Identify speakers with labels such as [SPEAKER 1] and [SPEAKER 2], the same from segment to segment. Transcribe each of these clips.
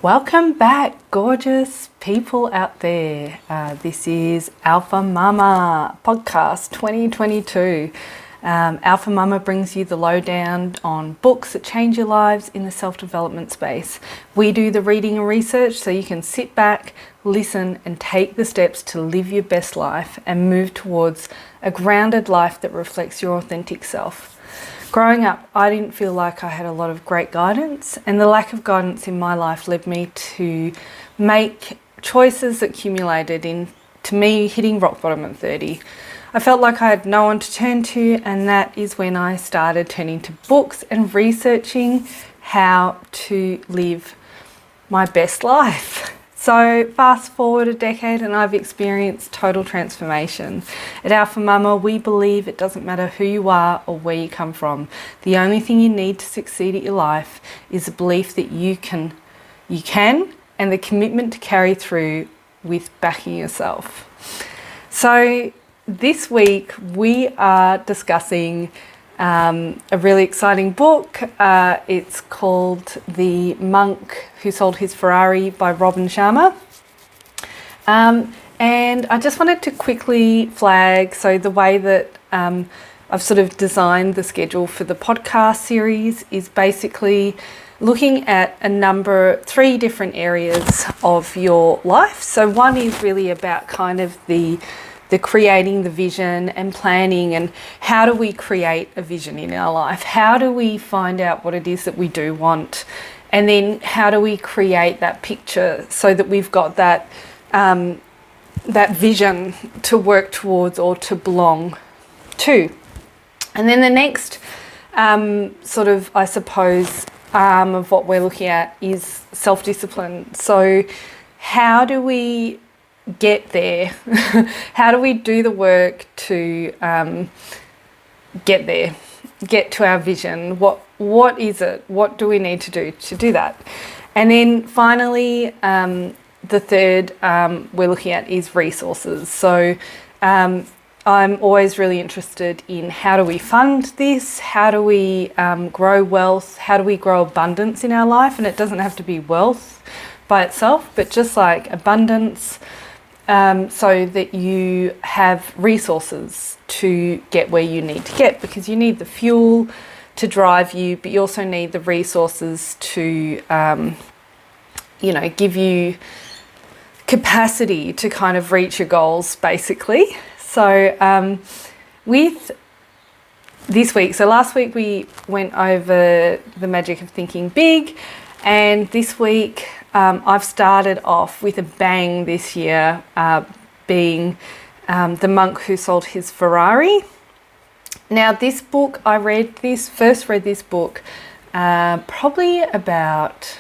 [SPEAKER 1] Welcome back, gorgeous people out there. This is Alpha Mama Podcast 2022. Alpha Mama brings you the lowdown on books that change your lives in the self-development space. We do the reading and research so you can sit back, listen, and take the steps to live your best life and move towards a grounded life that reflects your authentic self. Growing up, I didn't feel like I had a lot of great guidance, and the lack of guidance in my life led me to make choices that accumulated into me hitting rock bottom at 30. I felt like I had no one to turn to, and that is when I started turning to books and researching how to live my best life. So fast forward a decade and I've experienced total transformation. At Alpha Mama, we believe it doesn't matter who you are or where you come from. The only thing you need to succeed at your life is a belief that you can, and the commitment to carry through with backing yourself. So this week we are discussing a really exciting book. It's called The Monk Who Sold His Ferrari by Sharma. And I just wanted to quickly flag, so the way that I've sort of designed the schedule for the podcast series is basically looking at three different areas of your life. So one is really about kind of the creating the vision and planning, and how do we create a vision in our life? How do we find out what it is that we do want? And then how do we create that picture so that we've got that vision to work towards or to belong to? And then the next sort of, I suppose, arm of what we're looking at is self-discipline. So how do we get there? How do we do the work to get there, get to our vision? What is it? What do we need to do that? And then finally, the third we're looking at is resources. So I'm always really interested in how do we fund this? How do we grow wealth? How do we grow abundance in our life? And it doesn't have to be wealth by itself, but just like abundance, so that you have resources to get where you need to get, because you need the fuel to drive you, but you also need the resources to, give you capacity to kind of reach your goals, basically. So with this week, so last week we went over the magic of thinking big, and this week I've started off with a bang this year, being The Monk Who Sold His Ferrari. Now this book, I first read this book probably about,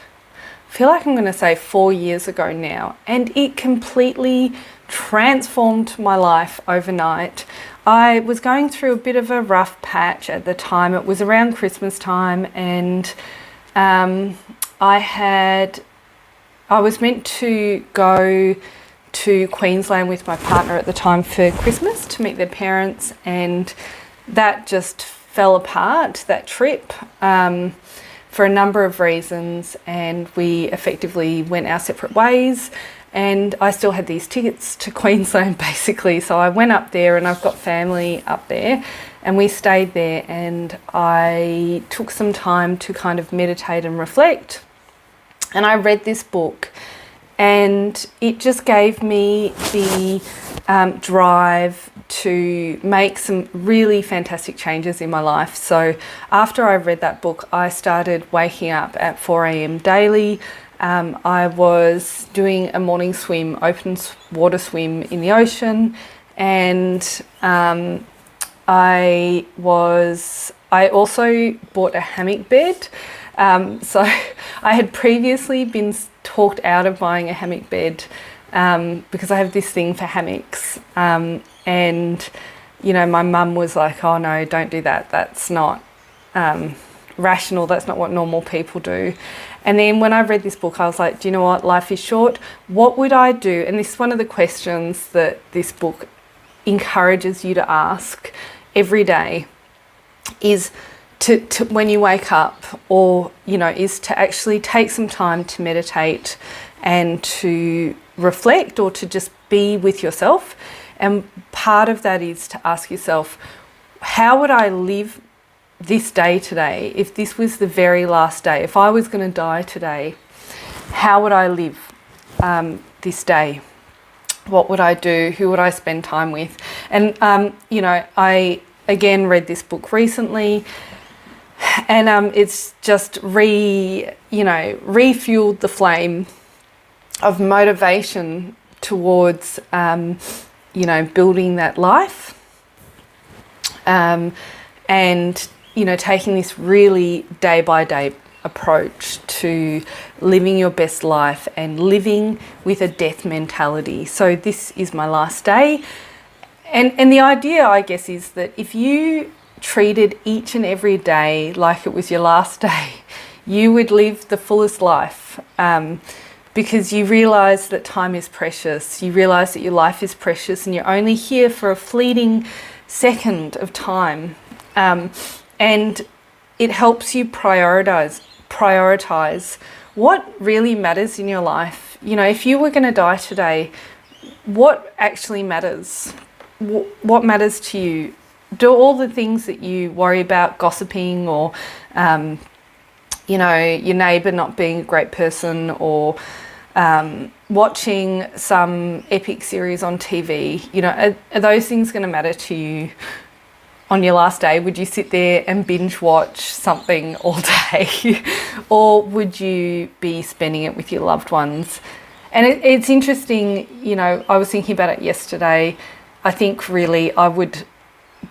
[SPEAKER 1] I feel like I'm going to say 4 years ago now, and it completely transformed my life overnight. I was going through a bit of a rough patch at the time. It was around Christmas time, and I was meant to go to Queensland with my partner at the time for Christmas to meet their parents, and that just fell apart, that trip, for a number of reasons, and we effectively went our separate ways, and I still had these tickets to Queensland basically, so I went up there, and I've got family up there, and we stayed there, and I took some time to kind of meditate and reflect. And I read this book, and it just gave me the drive to make some really fantastic changes in my life. So after I read that book, I started waking up at 4 a.m. daily. I was doing a morning swim, open water swim in the ocean, and I also bought a hammock bed. So I had previously been talked out of buying a hammock bed because I have this thing for hammocks. And, my mum was like, oh no, don't do that. That's not rational. That's not what normal people do. And then when I read this book, I was like, do you know what? Life is short. What would I do? And this is one of the questions that this book encourages you to ask every day is, to when you wake up, or is to actually take some time to meditate and to reflect, or to just be with yourself. And part of that is to ask yourself, how would I live this day today? If this was the very last day, if I was going to die today, how would I live this day? What would I do? Who would I spend time with? And I again read this book recently, and it's just refueled the flame of motivation towards building that life, and taking this really day by day approach to living your best life and living with a death mentality. So this is my last day, and the idea, I guess, is that if you treated each and every day like it was your last day, you would live the fullest life, because you realise that time is precious. You realise that your life is precious, and you're only here for a fleeting second of time, and it helps you prioritise what really matters in your life. If you were going to die today, what actually matters? What matters to you? Do all the things that you worry about, gossiping, or your neighbour not being a great person, or watching some epic series on TV, are those things going to matter to you on your last day? Would you sit there and binge watch something all day? Or would you be spending it with your loved ones? And it's interesting, I was thinking about it yesterday. I think really I would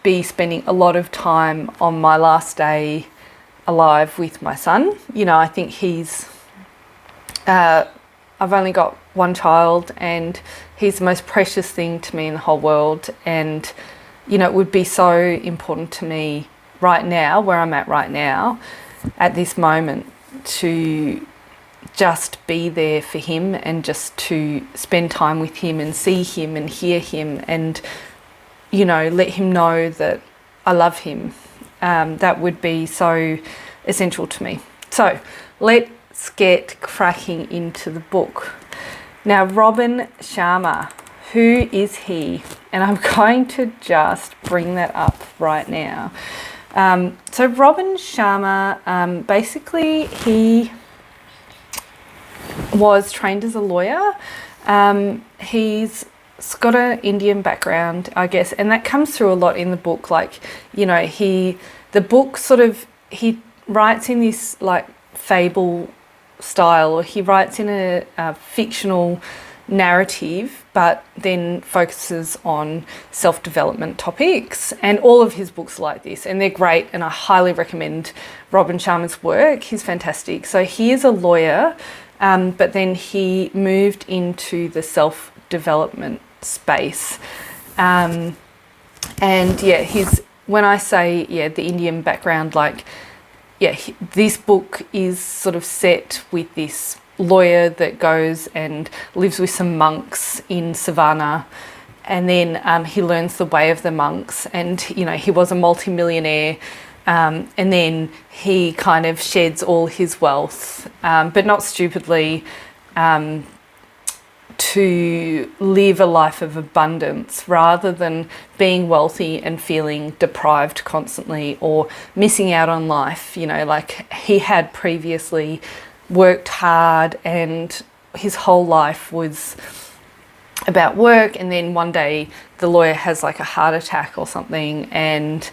[SPEAKER 1] be spending a lot of time on my last day alive with my son. I think I've only got one child, and he's the most precious thing to me in the whole world. And it would be so important to me right now, where I'm at right now, at this moment, to just be there for him, and just to spend time with him and see him and hear him, and let him know that I love him. That would be so essential to me. So let's get cracking into the book. Now, Robin Sharma, who is he? And I'm going to just bring that up right now. So Robin Sharma, basically he was trained as a lawyer. He's got an Indian background, I guess, and that comes through a lot in the book. He writes in this like Fable style, or he writes in a fictional narrative, but then focuses on self-development topics. And all of his books are like this, and they're great, and I highly recommend Robin Sharma's work. He's fantastic. So he is a lawyer, but then he moved into the self-development space. And when I say the Indian background, this book is sort of set with this lawyer that goes and lives with some monks in Savannah, and then he learns the way of the monks, and he was a multimillionaire, and then he kind of sheds all his wealth, but not stupidly, to live a life of abundance rather than being wealthy and feeling deprived constantly or missing out on life. He had previously worked hard, and his whole life was about work, and then one day the lawyer has like a heart attack or something, and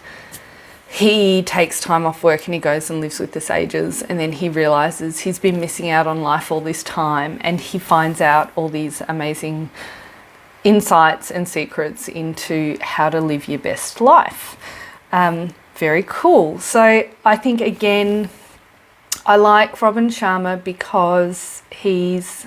[SPEAKER 1] he takes time off work and he goes and lives with the sages, and then he realizes he's been missing out on life all this time, and he finds out all these amazing insights and secrets into how to live your best life. Very cool. So I think, again, I like Robin Sharma because he's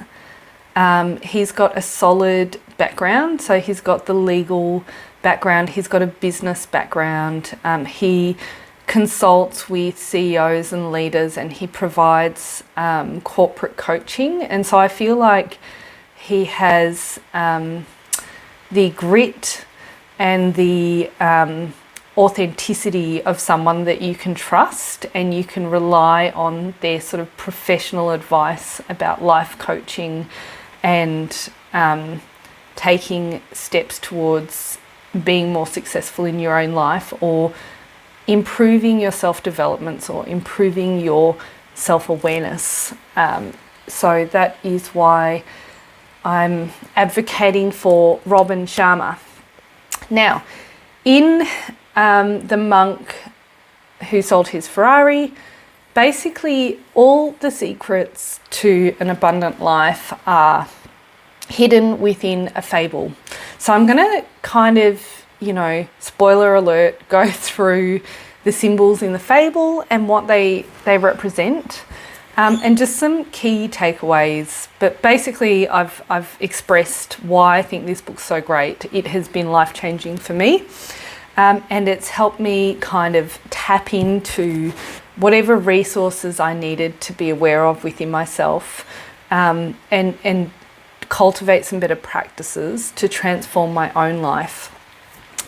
[SPEAKER 1] got a solid background. So he's got the legal background, he's got a business background, he consults with CEOs and leaders, and he provides corporate coaching. And so I feel like he has the grit and the authenticity of someone that you can trust, and you can rely on their sort of professional advice about life coaching and taking steps towards being more successful in your own life, or improving your self-developments, or improving your self-awareness. So that is why I'm advocating for Robin Sharma. Now, in The Monk Who Sold His Ferrari, basically all the secrets to an abundant life are hidden within a fable. So I'm going to kind of, spoiler alert, go through the symbols in the fable and what they represent, and just some key takeaways. But basically I've expressed why I think this book's so great. It has been life-changing for me, and it's helped me kind of tap into whatever resources I needed to be aware of within myself, and cultivate some better practices to transform my own life.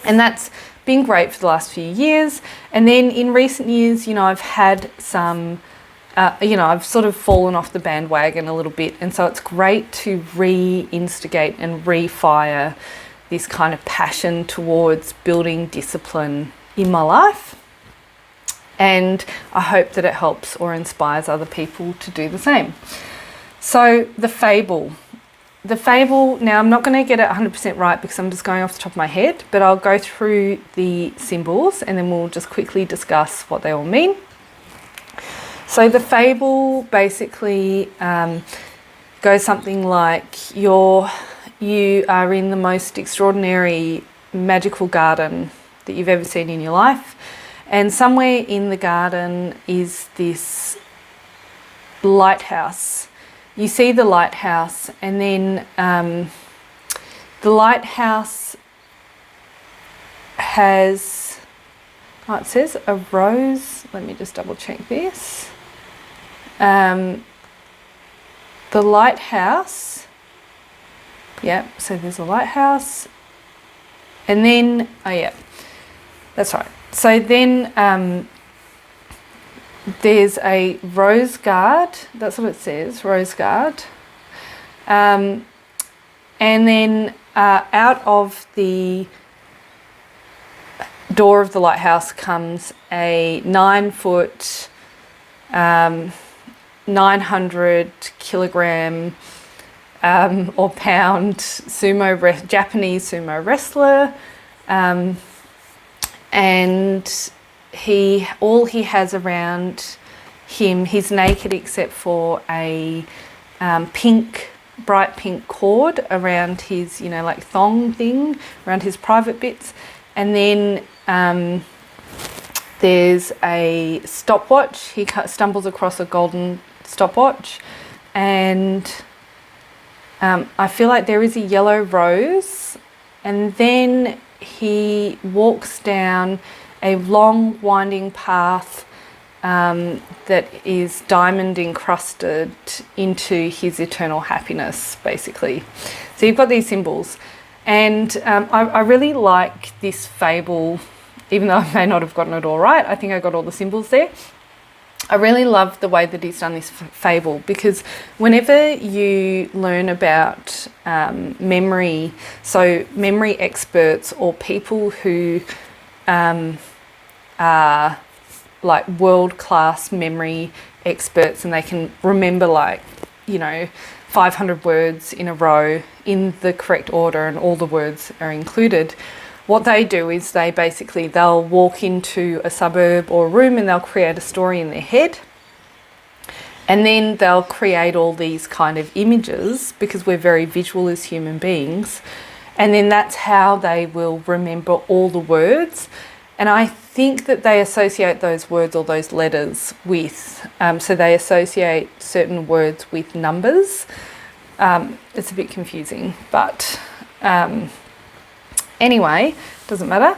[SPEAKER 1] And that's been great for the last few years. And then in recent years, I've had some, I've sort of fallen off the bandwagon a little bit. And so it's great to reinstigate and refire this kind of passion towards building discipline in my life. And I hope that it helps or inspires other people to do the same. So the fable, now I'm not going to get it 100% right because I'm just going off the top of my head, but I'll go through the symbols and then we'll just quickly discuss what they all mean. So the fable basically goes something like you are in the most extraordinary magical garden that you've ever seen in your life, and somewhere in the garden is this lighthouse. You see the lighthouse, and then the lighthouse has, it says a rose. Let me just double check this. The lighthouse, so there's a lighthouse, and then, that's right. So then there's a rose guard, that's what it says, rose guard. And then out of the door of the lighthouse comes a 9-foot, 900 kilogram or pound Japanese sumo wrestler. And all he has around him, he's naked except for a bright pink cord around his, like thong thing, around his private bits. And then there's a stopwatch. He stumbles across a golden stopwatch, and I feel like there is a yellow rose, and then he walks down a long winding path that is diamond encrusted into his eternal happiness, basically. So you've got these symbols, and I really like this fable, even though I may not have gotten it all right. I think I got all the symbols there. I really love the way that he's done this fable, because whenever you learn about memory, so memory experts or people who are like world-class memory experts, and they can remember 500 words in a row in the correct order and all the words are included. What they do is they'll walk into a suburb or a room and they'll create a story in their head, and then they'll create all these kind of images, because we're very visual as human beings, and then that's how they will remember all the words. And I think that they associate those words or those letters with, so they associate certain words with numbers. It's a bit confusing, but anyway, doesn't matter.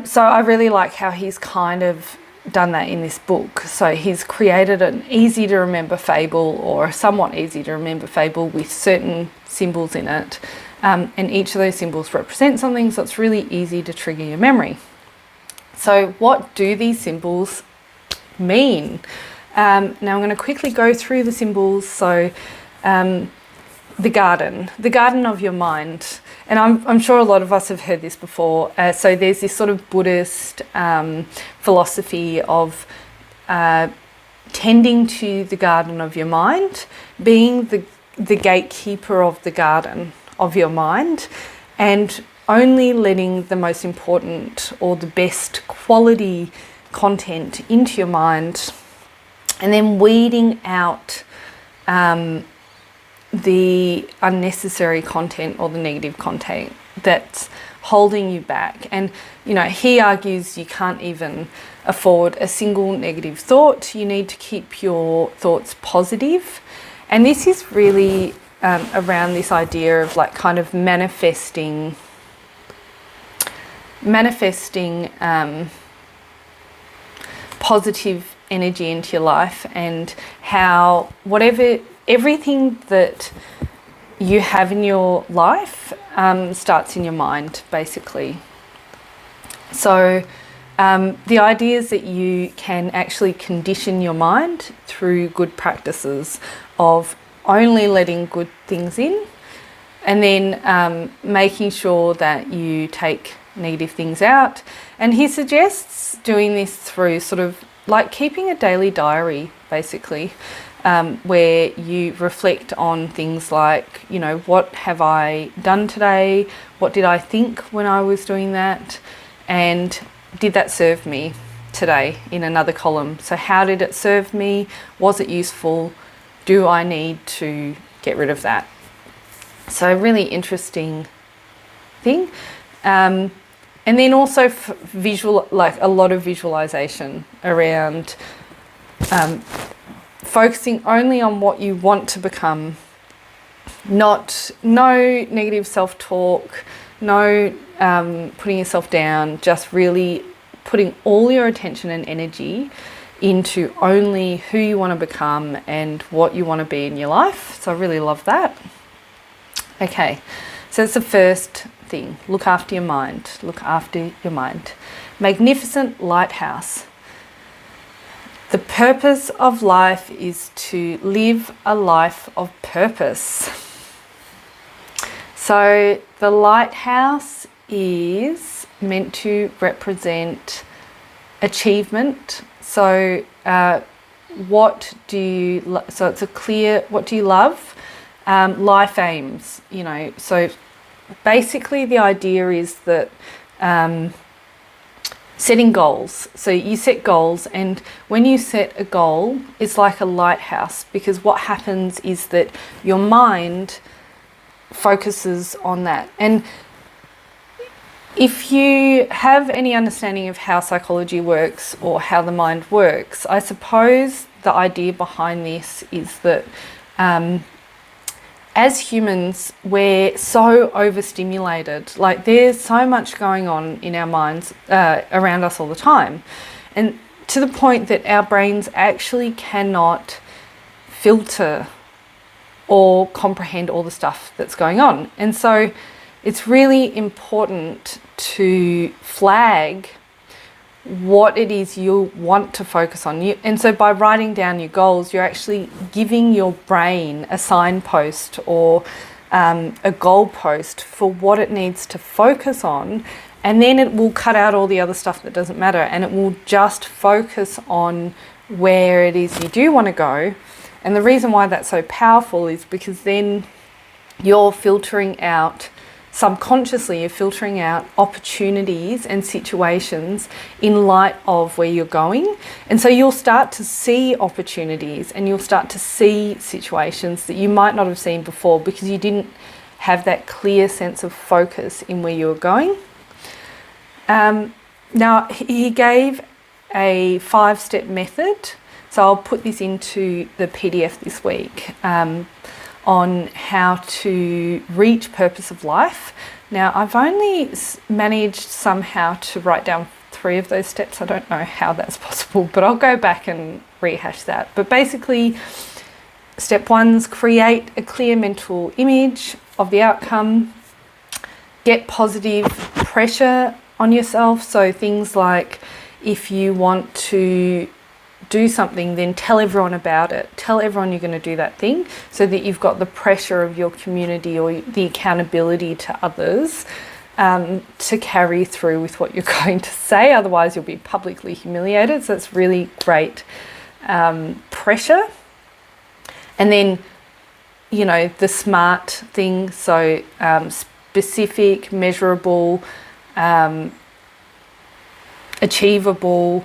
[SPEAKER 1] So I really like how he's kind of done that in this book. So he's created an easy to remember fable, or somewhat easy to remember fable, with certain symbols in it. And each of those symbols represent something, so it's really easy to trigger your memory. So what do these symbols mean? Now I'm going to quickly go through the symbols. So the garden of your mind. And I'm sure a lot of us have heard this before. So there's this sort of Buddhist philosophy of tending to the garden of your mind, being the gatekeeper of the garden of your mind, and only letting the most important or the best quality content into your mind, and then weeding out the unnecessary content or the negative content that's holding you back. And he argues you can't even afford a single negative thought. You need to keep your thoughts positive. And this is really around this idea of like kind of manifesting positive energy into your life, and how everything that you have in your life starts in your mind, basically. So the idea is that you can actually condition your mind through good practices of only letting good things in, and then making sure that you take negative things out. And he suggests doing this through sort of like keeping a daily diary, basically, where you reflect on things like, what have I done today? What did I think when I was doing that? And did that serve me today, in another column? So how did it serve me? Was it useful? Do I need to get rid of that? So a really interesting thing. And then also like a lot of visualization around focusing only on what you want to become. No negative self-talk, no putting yourself down, just really putting all your attention and energy into only who you want to become and what you want to be in your life. So I really love that. Okay, so that's the first thing. Look after your mind. Look after your mind. Magnificent lighthouse. The purpose of life is to live a life of purpose. So the lighthouse is meant to represent achievement. So what do you, so it's a clear, what do you love? Life aims, so basically the idea is that setting goals. So you set goals, and when you set a goal, it's like a lighthouse, because what happens is that your mind focuses on that. And if you have any understanding of how psychology works or how the mind works, I suppose the idea behind this is that as humans, we're so overstimulated. Like there's so much going on in our minds around us all the time. And to the point that our brains actually cannot filter or comprehend all the stuff that's going on. And so it's really important to flag what it is you want to focus on. And so by writing down your goals, you're actually giving your brain a signpost or a goalpost for what it needs to focus on, and then it will cut out all the other stuff that doesn't matter, and it will just focus on where it is you do want to go. And the reason why that's so powerful is because then you're filtering out, subconsciously you're filtering out opportunities and situations in light of where you're going. And so you'll start to see opportunities, and you'll start to see situations that you might not have seen before because you didn't have that clear sense of focus in where you were going. Now, he gave a 5-step method. So I'll put this into the PDF this week. On how to reach purpose of life. Now, I've only managed somehow to write down 3 of those steps. I don't know how that's possible, but I'll go back and rehash that. But basically, step 1 is create a clear mental image of the outcome. Get positive pressure on yourself. So things like, if you want to do something, then tell everyone about it. Tell everyone you're going to do that thing, so that you've got the pressure of your community or the accountability to others to carry through with what you're going to say. Otherwise, you'll be publicly humiliated. So it's really great pressure. And then, you know, the SMART thing. So specific, measurable, achievable,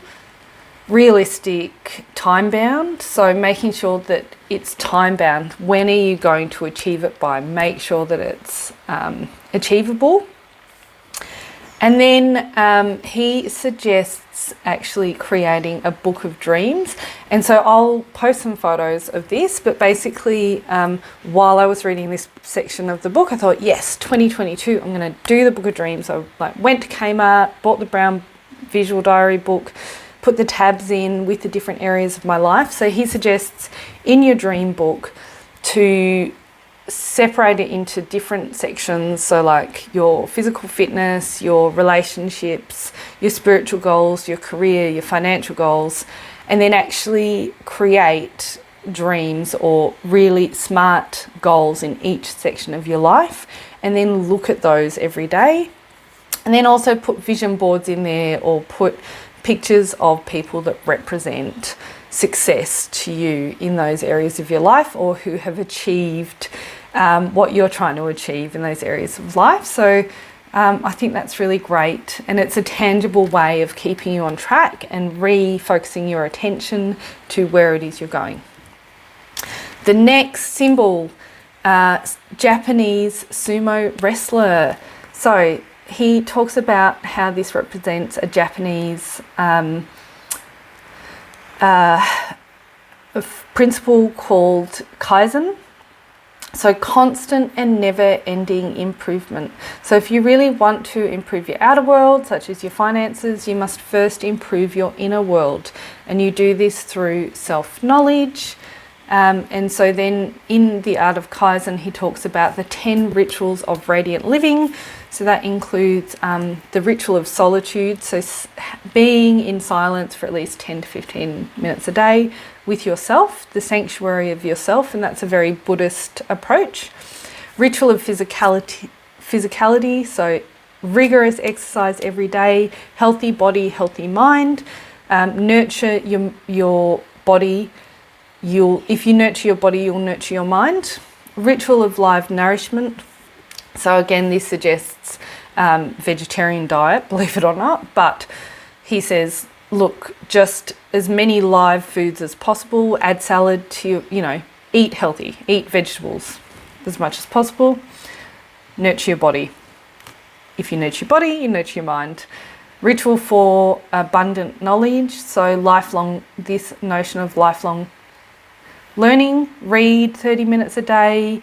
[SPEAKER 1] realistic, time bound. So making sure that it's time bound. When are you going to achieve it by? Make sure that it's achievable. And then he suggests actually creating a book of dreams. And so I'll post some photos of this, but basically while I was reading this section of the book, I thought, yes, 2022, I'm going to do the book of dreams. I went to Kmart, bought the brown visual diary book, put the tabs in with the different areas of my life. So he suggests in your dream book to separate it into different sections. So like your physical fitness, your relationships, your spiritual goals, your career, your financial goals, and then actually create dreams or really SMART goals in each section of your life, and then look at those every day. And then also put vision boards in there, or put pictures of people that represent success to you in those areas of your life, or who have achieved what you're trying to achieve in those areas of life. So I think that's really great, and it's a tangible way of keeping you on track and refocusing your attention to where it is you're going. The next symbol, Japanese sumo wrestler. So he talks about how this represents a Japanese principle called Kaizen. So constant and never-ending improvement. So if you really want to improve your outer world, such as your finances, you must first improve your inner world. And you do this through self-knowledge. And so then in the Art of Kaizen, he talks about the 10 rituals of radiant living. So that includes the ritual of solitude, so being in silence for at least 10 to 15 minutes a day with yourself, the sanctuary of yourself, and that's a very Buddhist approach. Ritual of physicality, so rigorous exercise every day, healthy body, healthy mind. Nurture your body. If you nurture your body, you'll nurture your mind. Ritual of live nourishment. So again, this suggests vegetarian diet, believe it or not, but he says, look, just as many live foods as possible, add salad to, eat healthy, eat vegetables as much as possible, nurture your body. If you nurture your body, you nurture your mind. Ritual for abundant knowledge, so this notion of lifelong learning, read 30 minutes a day.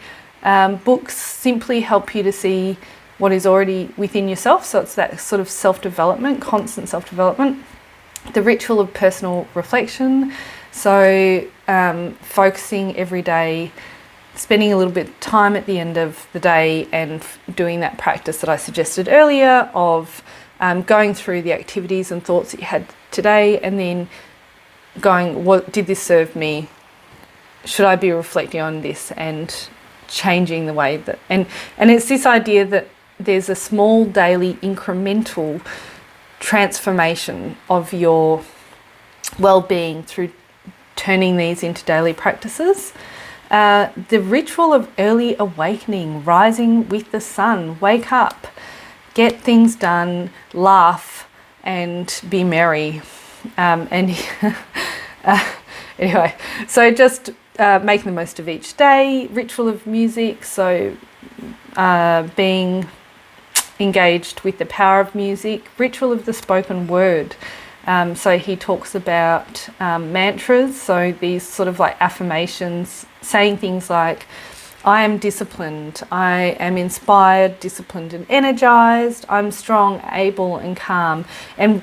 [SPEAKER 1] Books simply help you to see what is already within yourself. So it's that sort of self-development, constant self-development. The ritual of personal reflection. So focusing every day, spending a little bit of time at the end of the day and doing that practice that I suggested earlier of going through the activities and thoughts that you had today, and then going, what did this serve me? Should I be reflecting on this and changing the way that, and it's this idea that there's a small daily incremental transformation of your well-being through turning these into daily practices. The ritual of early awakening, rising with the sun, wake up, get things done, laugh and be merry. Anyway, so just making the most of each day. Ritual of music, so being engaged with the power of music. Ritual of the spoken word, so he talks about mantras, so these sort of like affirmations, saying things like, I am disciplined, I am inspired, disciplined and energized, I'm strong, able and calm, and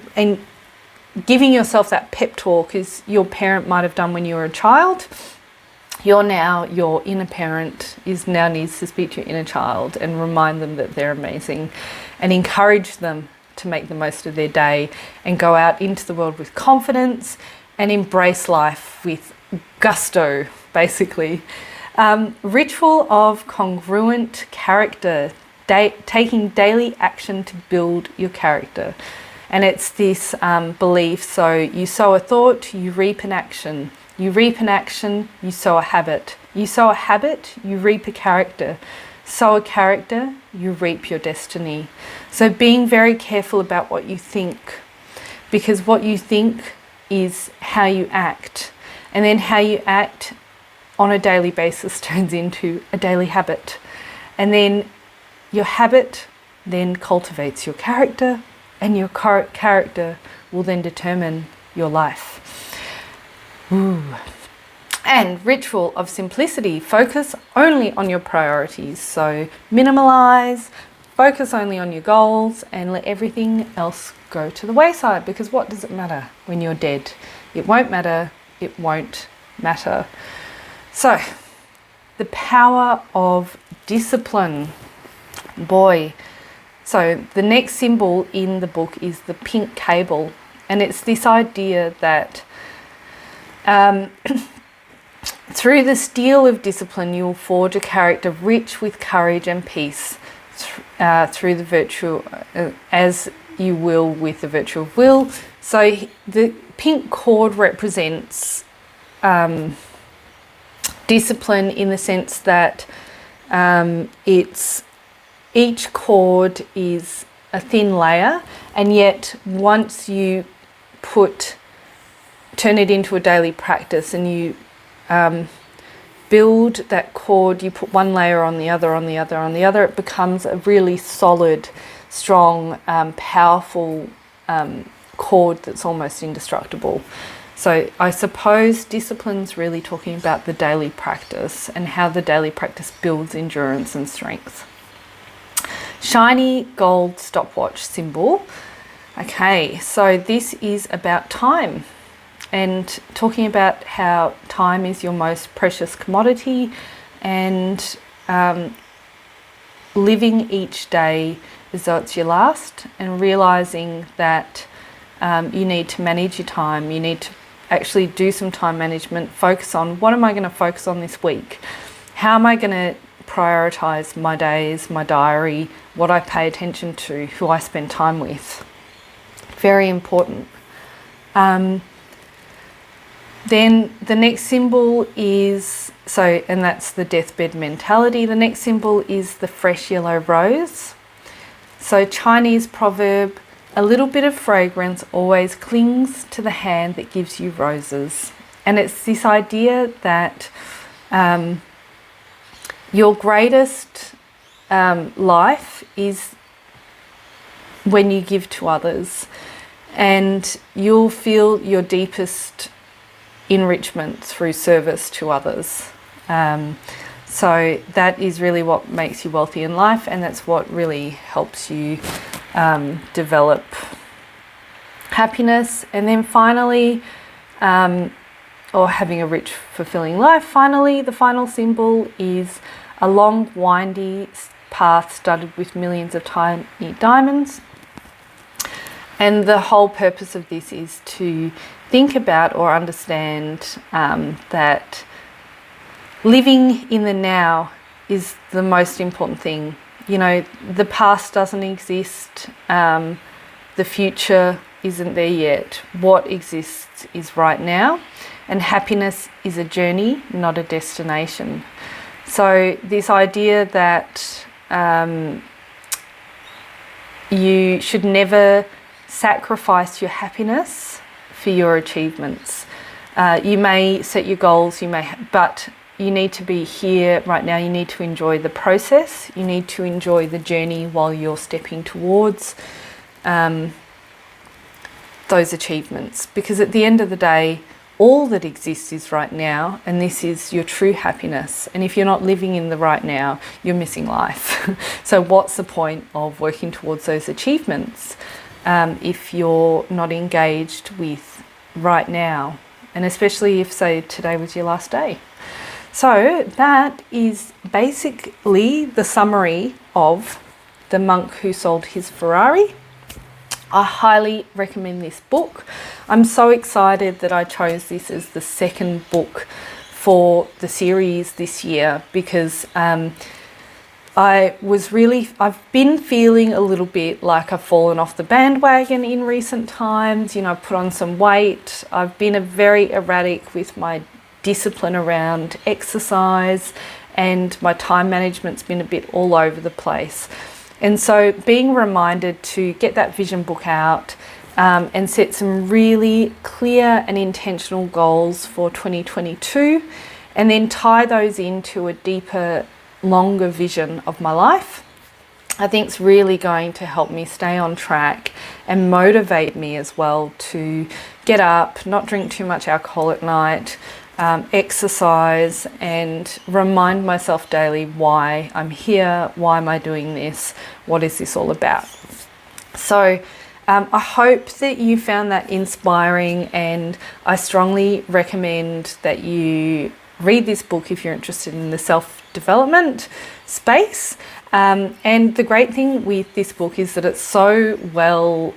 [SPEAKER 1] giving yourself that pep talk as your parent might have done when you were a child. Your inner parent needs to speak to your inner child and remind them that they're amazing and encourage them to make the most of their day and go out into the world with confidence and embrace life with gusto, basically. Ritual of congruent character, taking daily action to build your character. And it's this belief, so you sow a thought, you reap an action. You reap an action, you sow a habit. You sow a habit, you reap a character. Sow a character, you reap your destiny. So being very careful about what you think, because what you think is how you act. And then how you act on a daily basis turns into a daily habit. And then your habit then cultivates your character, and your character will then determine your life. Ooh. And ritual of simplicity, focus only on your priorities. So minimalize, focus only on your goals, and let everything else go to the wayside, because what does it matter when you're dead? It won't matter, it won't matter. So, the power of discipline. Boy. So, the next symbol in the book is the pink cable. And it's this idea that through the steel of discipline, you'll forge a character rich with courage and peace through the virtue, as you will with the virtue of will. So the pink cord represents discipline in the sense that each cord is a thin layer, and yet once you turn it into a daily practice and you build that cord, you put one layer on the other, on the other, on the other, it becomes a really solid, strong, powerful cord that's almost indestructible. So I suppose discipline's really talking about the daily practice and how the daily practice builds endurance and strength. Shiny gold stopwatch symbol. Okay, so this is about time, and talking about how time is your most precious commodity, and living each day as though it's your last, and realizing that you need to manage your time. You need to actually do some time management, focus on what am I going to focus on this week? How am I going to prioritize my days, my diary, what I pay attention to, who I spend time with? Very important. Then the next symbol is, and that's the deathbed mentality. The next symbol is the fresh yellow rose. So Chinese proverb, a little bit of fragrance always clings to the hand that gives you roses. And it's this idea that your greatest life is when you give to others, and you'll feel your deepest enrichment through service to others. So that is really what makes you wealthy in life, and that's what really helps you develop happiness. And then finally, or having a rich, fulfilling life. Finally, the final symbol is a long, windy path studded with millions of tiny diamonds. And the whole purpose of this is to think about or understand that living in the now is the most important thing. You know, the past doesn't exist. The future isn't there yet. What exists is right now. And happiness is a journey, not a destination. So this idea that you should never sacrifice your happiness for your achievements. You may set your goals, but you need to be here right now. You need to enjoy the process. You need to enjoy the journey while you're stepping towards those achievements. Because at the end of the day, all that exists is right now, and this is your true happiness. And if you're not living in the right now, you're missing life. So what's the point of working towards those achievements if you're not engaged with right now? And especially if, say, today was your last day. So that is basically the summary of the monk who sold his Ferrari. I highly recommend this book. I'm so excited that I chose this as the second book for the series this year because I've been feeling a little bit like I've fallen off the bandwagon in recent times. I've put on some weight. I've been very erratic with my discipline around exercise, and my time management's been a bit all over the place. And so being reminded to get that vision book out and set some really clear and intentional goals for 2022, and then tie those into a deeper, longer vision of my life, I think it's really going to help me stay on track and motivate me as well to get up, not drink too much alcohol at night, exercise, and remind myself daily why I'm here, why am I doing this, what is this all about. So I hope that you found that inspiring, and I strongly recommend that you read this book if you're interested in the self-development space. And the great thing with this book is that it's so well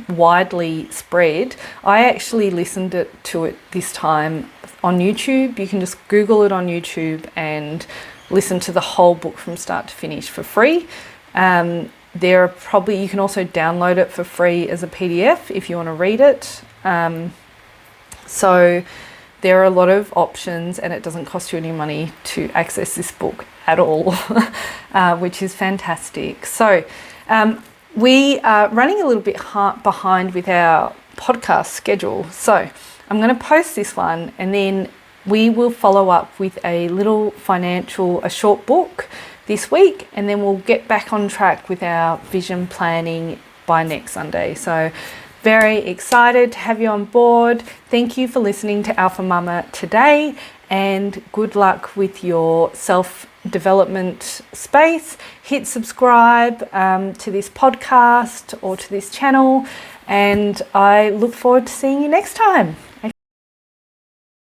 [SPEAKER 1] widely spread. I actually listened to it this time on YouTube. You can just Google it on YouTube and listen to the whole book from start to finish for free. You can also download it for free as a PDF if you want to read it. So there are a lot of options, and it doesn't cost you any money to access this book at all, which is fantastic. So we are running a little bit behind with our podcast schedule. So I'm going to post this one, and then we will follow up with a short book this week, and then we'll get back on track with our vision planning by next Sunday. So very excited to have you on board. Thank you for listening to Alpha Mama today, and good luck with your self-development space. Hit subscribe to this podcast or to this channel, and I look forward to seeing you next time.